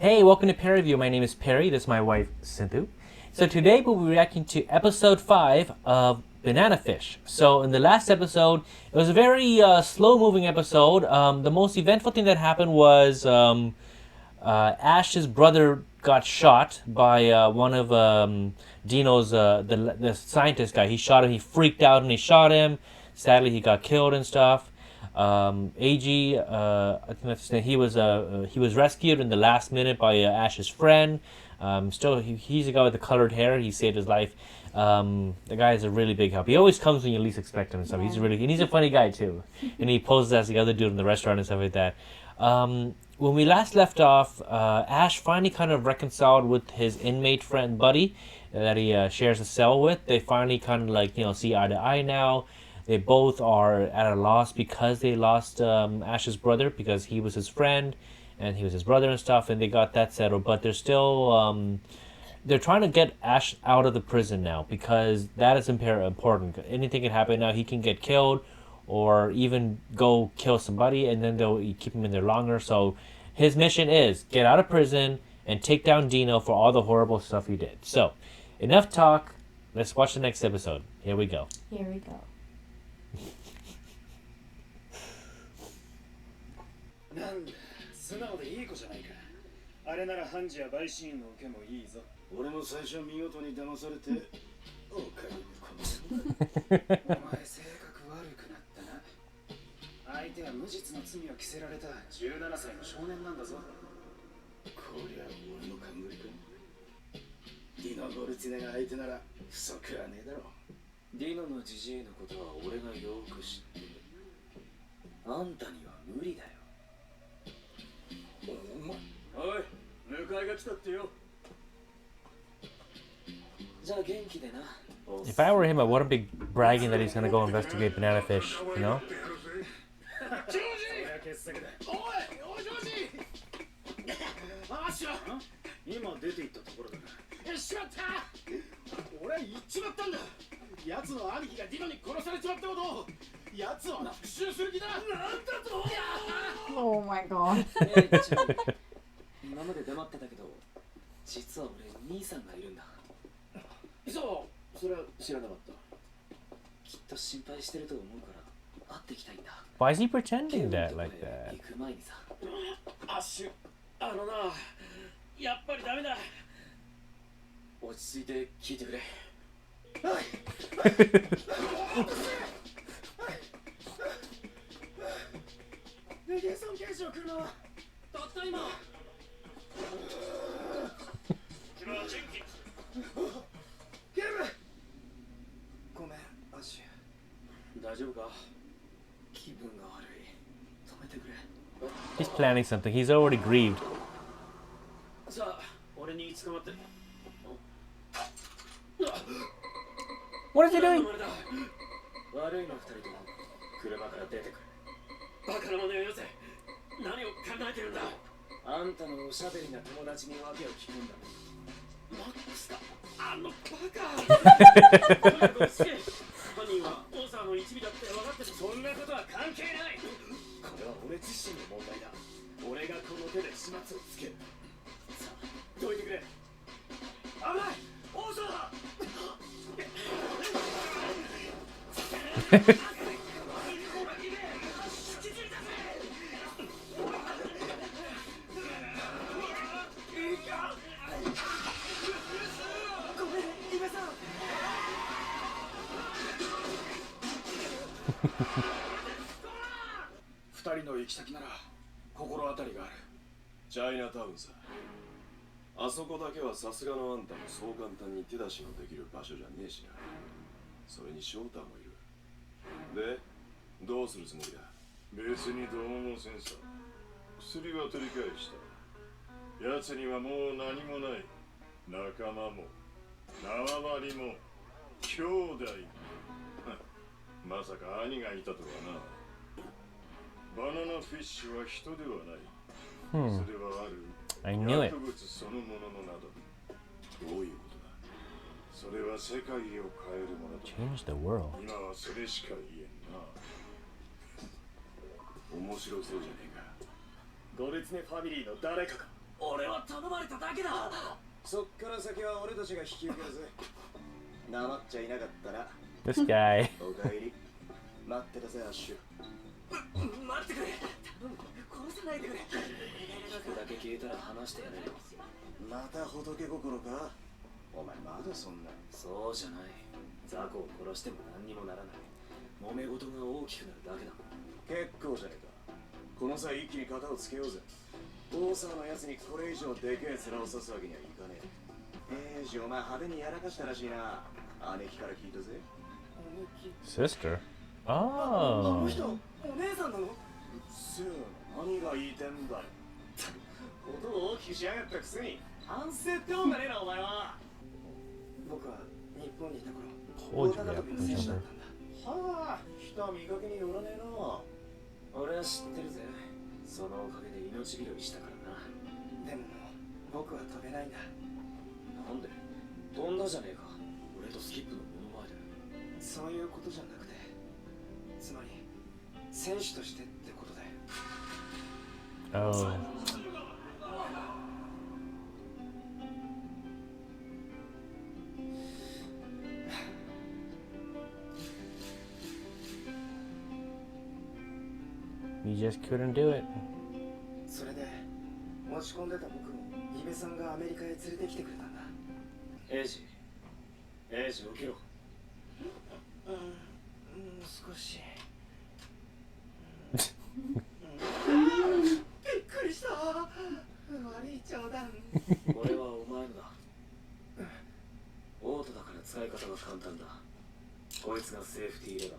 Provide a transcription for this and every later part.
Hey, welcome to Perry View. My name is Perry. This is my wife, Sindhu. So today we'll be reacting to episode 5 of Banana Fish. So in the last episode, it was a very slow-moving episode. The most eventful thing that happened was Ash's brother got shot by one of Dino's, the scientist guy. He shot him. He freaked out and he shot him. Sadly, he got killed and stuff. Eiji, I think that's his name. He was rescued in the last minute by Ash's friend. He's the guy with the colored hair. He saved his life. The guy is a really big help. He always comes when you least expect him and stuff. He's a funny guy too, and he poses as the other dude in the restaurant and stuff like that. When we last left off, Ash finally kind of reconciled with his inmate friend buddy that he shares a cell with. They finally kind of see eye to eye now. They both are at a loss because they lost Ash's brother, because he was his friend and he was his brother and stuff, and they got that settled. But they're still they're trying to get Ash out of the prison now, because that is important. Anything can happen now. He can get killed or even go kill somebody, and then they'll keep him in there longer. So his mission is get out of prison and take down Dino for all the horrible stuff he did. So enough talk. Let's watch the next episode. Here we go. Here we go. なんだ素直でいい子じゃないか。あれなら判事や陪審員の受けもいいぞ。俺も最初見事に騙されておかげでこのお前性格悪くなったな。相手は無実の罪を着せられた17歳の少年なんだぞ。こりゃ俺の冠か。ディノ・ゴルツィネが相手なら不足はねえだろ。ディノのジジイのことは俺がよく知ってる。あんたには無理だよ。 If I were him, I wouldn't be bragging that he's gonna go investigate Banana Fish, you know? 今出て行ったところだな。しまった。俺は言っちまったんだ。奴の兄貴がディノに殺されちまったことを。奴は復讐する気だ。なんだと。Oh my god. 今まで黙ってたけど、実は俺兄さんがいるんだ。そう、それは知らなかった。きっと心配してると思うから会ってきたいんだ。Why is he pretending that like that? 行く前にさ。アッシュ、な、やっぱりダメだ。落ち着いて聞いてくれ。はい。ネゲーソン刑事の車はたった今。 ごめん、アッシュ。大丈夫か？気分が悪い。止めてくれ。 He's planning something. He's already grieved. さあ、俺に捕まって。 What is he doing? 悪いの二人とも車から出てくる。バカな真似をよせ。何を考えてるんだ。 あんたのおしゃべりな友達に訳を聞くんだ。マックスか。あのバカ。犯人はオーサーの一味だって分かってる。そんなことは関係ない。これは俺自身の問題だ。俺がこの手で始末をつける。さあ、どいてくれ。危ない。オーサー。二人の行き先なら心当たりがある。チャイナタウンさ。あそこだけはさすがのあんたもそう簡単に手出しのできる場所じゃねえしな。それにショーターもいる。で、どうするつもりだ？別にどうもせんさ。薬は取り返した。奴にはもう何もない。仲間も縄張りも兄弟も。まさか兄がいたとはな。バナナフィッシュは人ではない。それはある I knew it. 薬物そのもののなど。どういうことだ？それは世界を変えるものだ。 Change the world. 今はそれしか言えんな。面白そうじゃねえか。ゴルツネファミリーの誰かか。俺は頼まれただけだ。そっから先は俺たちが引き受けるぜ。なまっちゃいなかったら。This guy. おかえり。待ってたぜ、アッシュ。待ってくれ。頼む。殺さないでくれ。聞くだけ消えたら話してやれよ。また仏心か。お前まだそんな。そうじゃない。雑魚を殺しても何にもならない。揉め事が大きくなるだけだ。結構じゃねえか。この際一気に型をつけようぜ。大沢のやつにこれ以上でけえ面を刺すわけにはいかねえ。お前派手にやらかしたらしいな。姉貴から聞いたぜ。 Sister? あ Oh. の人、お姉さんなの？せや、何が言いてんだよ。音を大きくしやがったくせに反省ってもんがねえな、お前は。僕は日本にいた頃、Told you we have 選手だ remember. ったんだ。はあ、人見かけによらねえな。俺は知ってるぜ。そのおかげで命拾いしたからな。でも僕は飛べないんだ。なんで？飛んだじゃねえか。俺とスキップの目の前で。そういうことじゃなくて、つまり選手としてってことだよ。Oh. You just couldn't do it. それで落ち込んでた僕をイベさんがアメリカへ連れてきてくれたんだ。エイジ起きろ。少し。びっくりした。悪い冗談。これはお前のだ。オートだから使い方は簡単だ。こいつがセーフティーレバ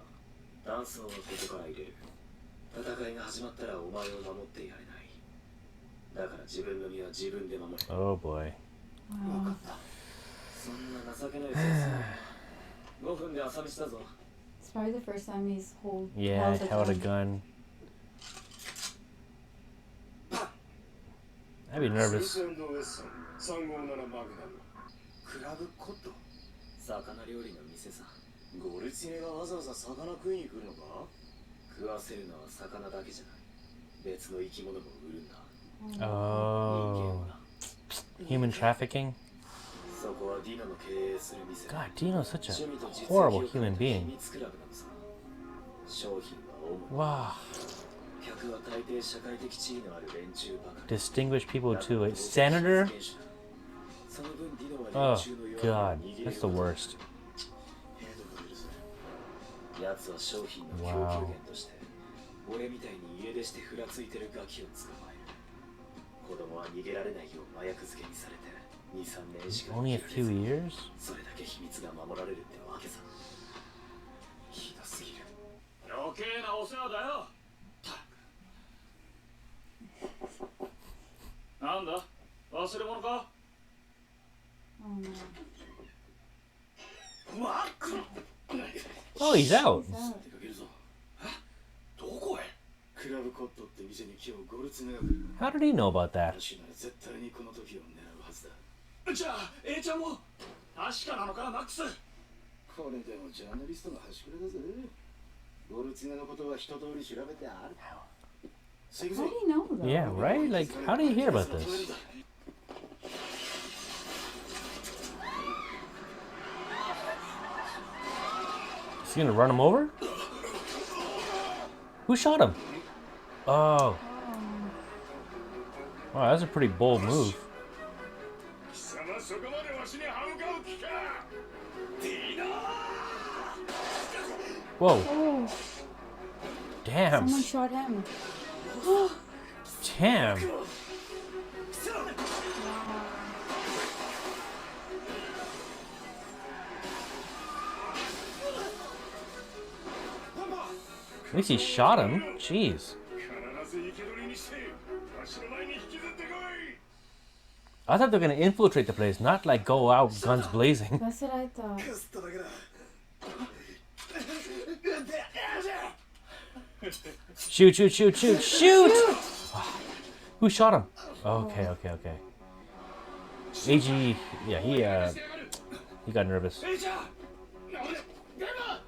ー。ダンスをここから入れる。戦いが始まったらお前を守ってやれない。だから自分の身は自分で守れ。 Oh boy. 分かった。そんな情けない先生。5分で朝飯だぞ。 It's probably the first time he's Yeah, held held a a gun. gun. I'd be nervous. クラブコット。魚料理の店さ。ゴルツィネがわざわざ魚食いに来るのか？食わせるのは魚だけじゃない。別の生き物も売るんだ。 Oh. Human trafficking? そこはディノの経営する店。 God, Dino's such a 趣味と実益 horrible を兼 human ねた秘 being. 密クラブなのさ。商品は主に Wow. 客は大抵社会的地位のある連中ばかり。 Distinguished people too. A senator? その分ディノは Oh 連中の弱 god, みを握れる that's the worst. ヘドがいるぜ。奴は商品の供給源として、俺みたいに家出してふらついてるガキを捕まえる。子供は逃げられないよう麻薬漬けにされて、2、3年しか Only a few years? それだけ秘密が守られるってわけさ。ひどすぎる。余計なお世話だよ。なんだ、忘れ物か？ Oh no. Oh, he's out. He's out. 出かけるぞ。どこへ？クラブコットって店に今日ゴルツネが来る。 How did he know about that? 私なら絶対にこの時を狙うはずだ。じゃあ、A ちゃんも確かなのか、マックス。これでもジャーナリストの端くれだぜ。ゴルツネのことは一通り調べてある。 How do you know that? Yeah, right? Like, how do you hear about this? Is he gonna run him over? Who shot him? Oh. Wow, that's a pretty bold move. Whoa. Oh, Damn. someone shot him. Damn. At least he shot him. Jeez. I thought they were gonna infiltrate the place, not like go out guns blazing. That's what I thought. Shoot, shoot, shoot, shoot, shoot! Who shot him? Okay, okay, okay. Eiji, yeah, he got nervous. エイちゃん、デマ、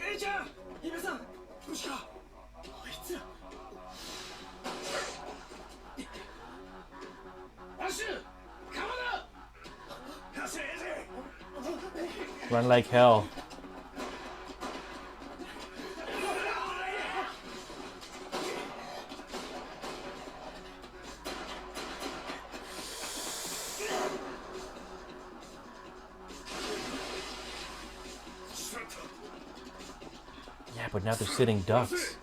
エイちゃん、イベさん、無事か。あいつら。Run like hell. Yeah, but now they're sitting ducks.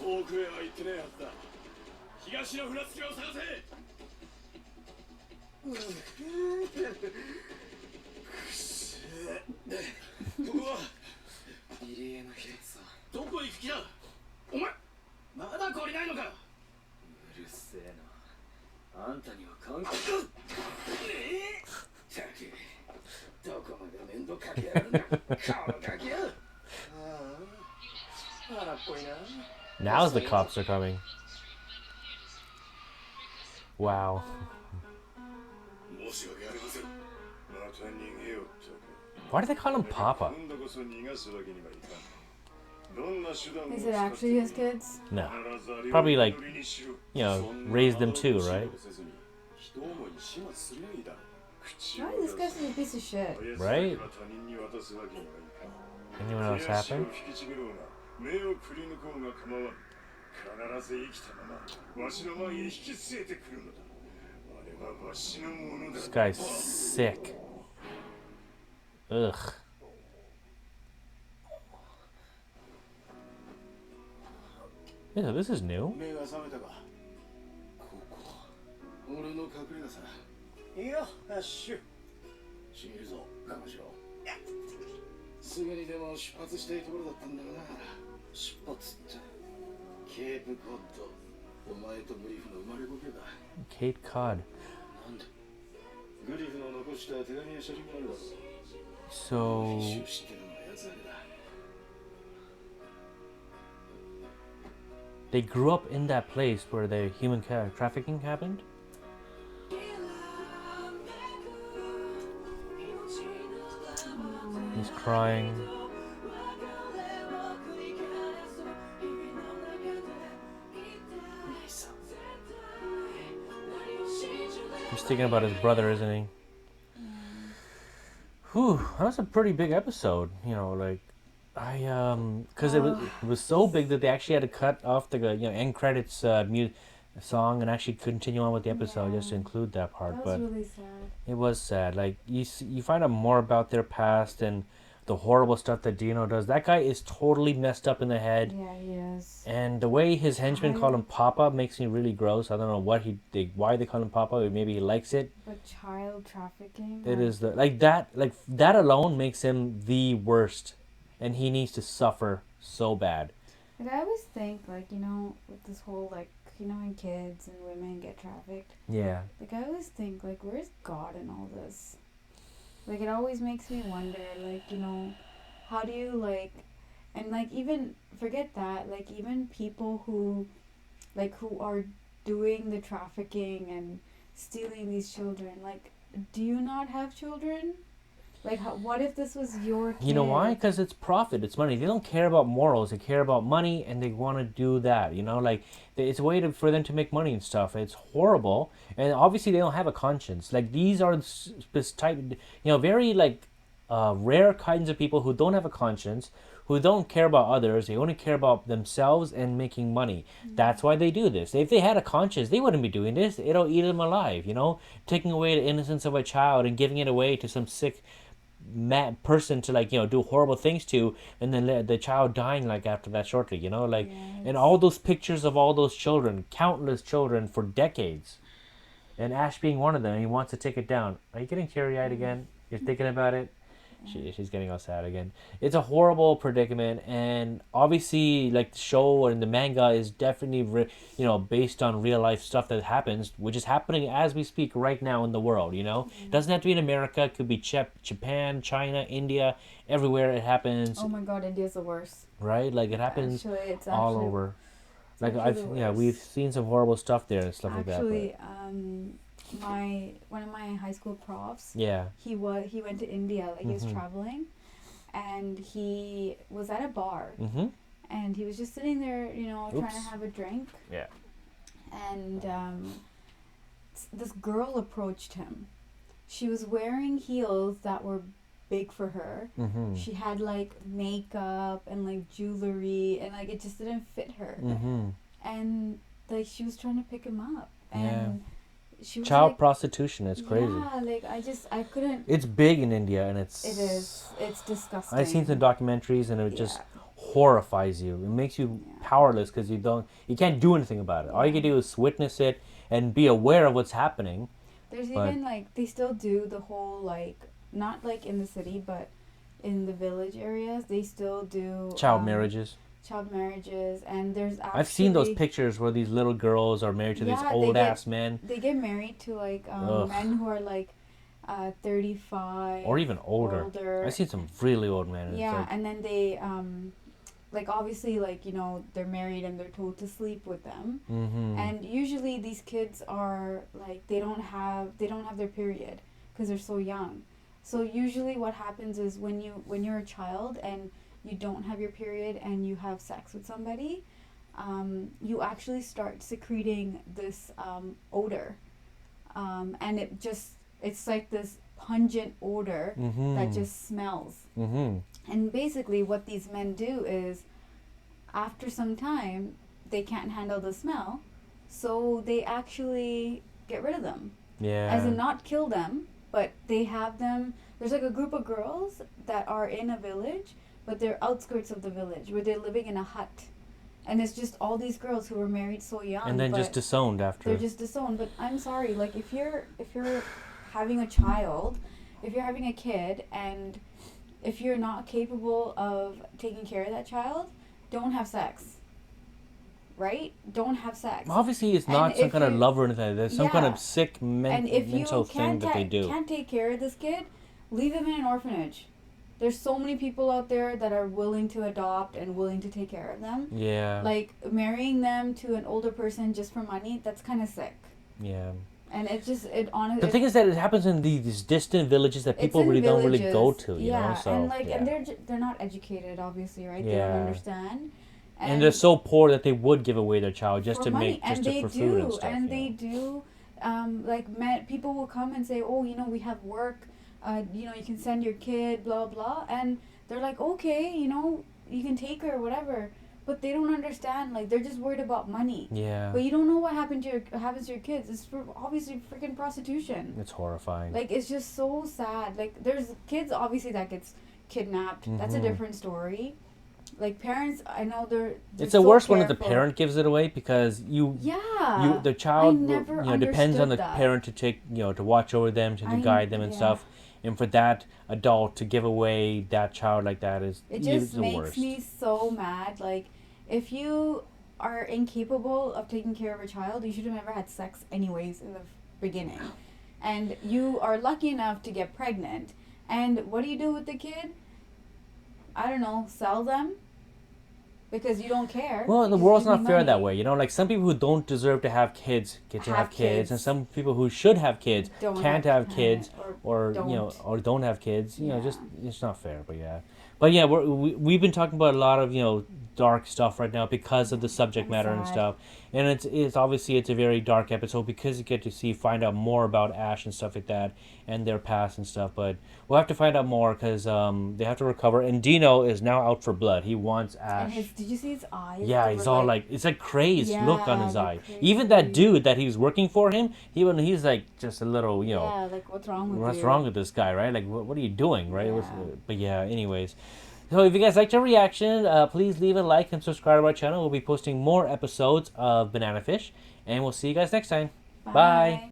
遠くへは行ってねえはずだ。東の船着き場を探せ。くせえ。ここはリレーの秘密さ。どこ行く気だ。お前まだ懲りないのか。うるせえな。あんたには関係。たくどこまで面倒かけやがるんだ。顔だけや。ああ、荒っぽいな。Now the cops are coming. Wow. 申し訳ありません。また逃げよったか。 Why do they call him Papa? 今度こそ逃がすわけにはいかん。どんな手段を Is it actually his kids? No. Probably like, raised them too, right? Why this guy's a piece of shit? Right? Anyone else happen? This guy's sick. Ugh. Yeah, this is new. 目が覚めたか。ここ俺の隠れ家さ。いいよ、アッシュ。しみるぞ、彼女。すぐにでも出発したいところだったんだがな。出発って。ケープコッド。お前とグリフの生まれ故郷だ。Cape Cod. なんでグリフの残した手紙や写真があるだろう。 So 知ってるのは奴だけだ。 they grew up in that place where the human trafficking happened? He's crying. He's thinking about his brother, isn't he? Whew, that was a pretty big episode. You know, like because it was so big that they actually had to cut off the end credits song and actually continue on with the episode just to include that part. That But was really sad. it was sad. Like you find out more about their past and the horrible stuff that Dino does. That guy is totally messed up in the head. Yeah, he is. And the way his henchmen call him Papa makes me really gross. I don't know why they call him Papa. Maybe he likes it. But child trafficking? It is that alone makes him the worst, and he needs to suffer so bad. Like, I always think, like, with this whole, like, when kids and women get trafficked. Yeah. Like, I always think, like, where's God in all this? Like, it always makes me wonder, like, how do you, like, and, like, even, forget that, like, even people who are doing the trafficking and stealing these children, like, do you not have children? Like, what if this was your kid? You know why? Because it's profit, it's money. They don't care about morals. They care about money, and they want to do that. Like it's a way for them to make money and stuff. It's horrible, and obviously they don't have a conscience. Like these are this type, very rare kinds of people who don't have a conscience, who don't care about others. They only care about themselves and making money. Mm-hmm. That's why they do this. If they had a conscience, they wouldn't be doing this. It'll eat them alive. Taking away the innocence of a child and giving it away to some sick mad person to do horrible things to, and then the child dying after that shortly, yes. And all those pictures of all those children, countless children for decades, and Ash being one of them, and he wants to take it down. Are you getting teary-eyed again? You're thinking about it? She's getting all sad again. It's a horrible predicament, and obviously the show and the manga is definitely based on real life stuff that happens, which is happening as we speak right now in the world. Mm-hmm. It doesn't have to be in America. It could be Japan, China, India, everywhere it happens. Oh my God, India's the worst. Right? It happens all over. We've seen some horrible stuff there and stuff like that. Actually, one of my high school profs. Yeah. He went to India. He was traveling, and he was at a bar, and he was just sitting there, trying to have a drink. Yeah. And this girl approached him, she was wearing heels that were big for her. Mm-hmm. She had like makeup and like jewelry, and like it just didn't fit her. Mm-hmm. And like she was trying to pick him up, and she was Child like, prostitution is crazy. yeah, like I couldn't. It's big in India, and It is. It's disgusting. I've seen some documentaries, and it just Yeah. horrifies you. It makes you Yeah. powerless because you can't do anything about it. All you Yeah. can do is witness it and be aware of what's happening. There's But- even like they still do the whole like not like in the city but in the village areas they still do Child marriages. child marriages, and there's actually I've seen those pictures where these little girls are married to these Yeah, they old get- ass men, They get married to like Ugh. men who are like 35 or even older. I've seen some really old men. And Yeah, it's like, and then they like obviously like they're married and they're told to sleep with them. mm-hmm. And usually these kids are like they don't have their period because they're so young. So usually what happens is when you're a child and you don't have your period and you have sex with somebody, you actually start secreting this odor, and it's like this pungent odor mm-hmm. that just smells. Mm-hmm. And basically what these men do is after some time they can't handle the smell, so they actually get rid of them. Yeah. As in not kill them, but they have them. There's like a group of girls that are in a village, but they're outskirts of the village where they're living in a hut. And it's just all these girls who were married so young. and then but just disowned after. they're just disowned. But I'm sorry, like if you're having a child, if you're having a kid, and if you're not capable of taking care of that child, don't have sex. Right? Don't have sex. Obviously, it's And not some if kind of you- love or anything. Like that. There's some kind Yeah. of sick And if you mental thing that they do. can't take care of this kid, leave him in an orphanage. There's so many people out there that are willing to adopt and willing to take care of them. Yeah. Like marrying them to an older person just for money, that's kind of sick. Yeah. And it honestly. The thing is that it happens in these distant villages that people really don't really go to, you know. So and like yeah. and they're not educated, obviously, right? They Yeah. don't understand. And they're so poor that they would give away their child just for to money. make And they for do, food and stuff. and yeah. they do. Like people will come and say, "Oh, we have work. You can send your kid, blah blah," and they're like, "Okay, you can take her, whatever." But they don't understand. Like they're just worried about money. Yeah. But you don't know what happens to your kids. It's obviously freaking prostitution. It's horrifying. Like it's just so sad. Like there's kids obviously that gets kidnapped. That's a Mhm. different story. Like parents, I know they're It's so the worst when the careful. parent gives it away because Yeah. the child I never depends on the understood that. parent to take to watch over them, to guide them and yeah. stuff, and for that adult to give away that child like that is It is just the makes worst. me so mad. Like, if you are incapable of taking care of a child, you should have never had sex anyways in the beginning. And you are lucky enough to get pregnant. And what do you do with the kid? I don't know, sell them? Because you don't care. Well, the You just world's give me not fair that money. way. Like some people who don't deserve to have kids get to have Have kids, and kids. some people who should have kids Don't can't have kids, or don't. or don't have kids. Yeah. Just it's not fair. But yeah, we've been talking about a lot of dark stuff right now because of the subject And matter and sad. stuff, and it's obviously it's a very dark episode because you get to find out more about Ash and stuff like that and their past and stuff. But we'll have to find out more because they have to recover. And Dino is now out for blood. He wants And Ash. did you see his eyes? Yeah, They he's were all like it's like crazed look on Yeah, his they're eye. Even that crazy. dude that he was working for him, he's like just a little, Yeah, like what's wrong with what's you? wrong with this guy, right? Like what are you doing, right? Yeah. But yeah, anyways. So if you guys liked our reaction, please leave a like and subscribe to our channel. We'll be posting more episodes of Banana Fish, and we'll see you guys next time. Bye.